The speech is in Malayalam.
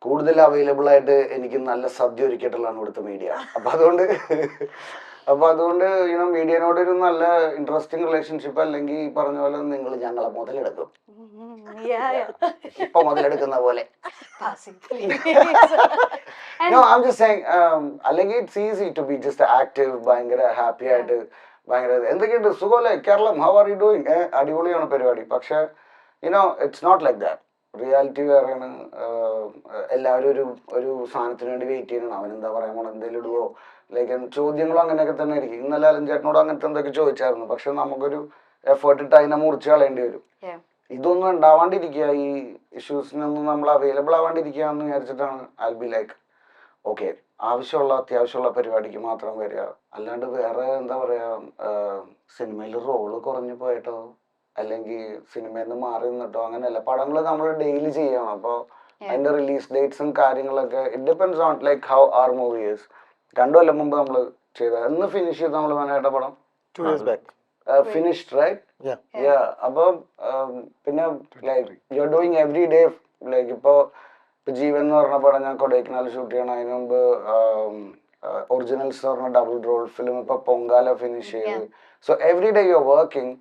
കൂടുതൽ അവൈലബിൾ ആയിട്ട് എനിക്ക് നല്ല സദ്യ ഒരുക്കിയിട്ടുള്ളതാണ് ഇവിടുത്തെ മീഡിയ. അതുകൊണ്ട് മീഡിയനോട് ഒരു നല്ല ഇൻട്രസ്റ്റിംഗ് റിലേഷൻഷിപ്പ്, അല്ലെങ്കിൽ ഈ പറഞ്ഞ പോലെ നിങ്ങൾ ഞങ്ങളെ മുതലെടുക്കും, ഇപ്പൊ മുതലെടുക്കുന്ന പോലെ. No, I'm just saying, അല്ലെങ്കിൽ it's easy to be just active, ഭയങ്കര ഹാപ്പി ആയിട്ട്, ഭയങ്കര എന്തൊക്കെയുണ്ട് സുഖമല്ലേ Kerala, how are you doing, അടിപൊളിയാണ് പരിപാടി. പക്ഷെ it's not like that. Reality വേറെയാണ്. എല്ലാവരും ഒരു സാധനത്തിന് വേണ്ടി വെയിറ്റ് ചെയ്യണം. അവനെന്താ പറയാൻ പോണ, എന്തെങ്കിലും ഇടുവോ, ലൈക്ക് ചോദ്യങ്ങളും അങ്ങനെയൊക്കെ തന്നെ ആയിരിക്കും. ഇന്നലെ അലഞ്ചേട്ടനോട് അങ്ങനത്തെ എന്തൊക്കെ ചോദിച്ചായിരുന്നു. പക്ഷെ നമുക്കൊരു എഫേർട്ട് ഇട്ട് അതിനെ മുറിച്ച് കളയേണ്ടി വരും. ഇതൊന്നും ഉണ്ടാവാണ്ടിരിക്കുക, ഈ ഇഷ്യൂസിനൊന്നും നമ്മൾ അവൈലബിൾ ആവാണ്ടിരിക്കുക എന്ന് വിചാരിച്ചിട്ടാണ് ഐ ബി ലൈക്ക് ഓക്കെ, ആവശ്യമുള്ള അത്യാവശ്യമുള്ള പരിപാടിക്ക് മാത്രം വരിക. അല്ലാണ്ട് വേറെ എന്താ പറയാ, സിനിമയിൽ റോള് കുറഞ്ഞു പോയിട്ടോ അല്ലെങ്കിൽ സിനിമയിൽ നിന്ന് മാറി നിന്നിട്ടോ അങ്ങനെയല്ല. പടങ്ങൾ നമ്മൾ ഡെയിലി ചെയ്യണം. അപ്പോൾ അതിന്റെ റിലീസ് ഡേറ്റ്സും കാര്യങ്ങളൊക്കെ it depends on like how are movie is. 2 കൊല്ലം മുമ്പ് നമ്മൾ ചെയ്ത എന്ന് ഫിനിഷ് ചെയ്ത് നമ്മൾ വേണേട്ട പടം 2 years back. Finished right. Yeah. അപ്പം പിന്നെ like you are doing every day. Like ഇപ്പൊ ജീവൻ എന്ന് പറഞ്ഞ പടം ഞാൻ കൊടൈക്കനാൽ ഷൂട്ട് ചെയ്യണം. അതിന് മുമ്പ് ഒറിജിനൽസ് പറഞ്ഞ ഡബിൾ റോൾ ഫിലിം ഇപ്പൊ പൊങ്കാല ഫിനിഷ് ചെയ്ത്. So every day you are working.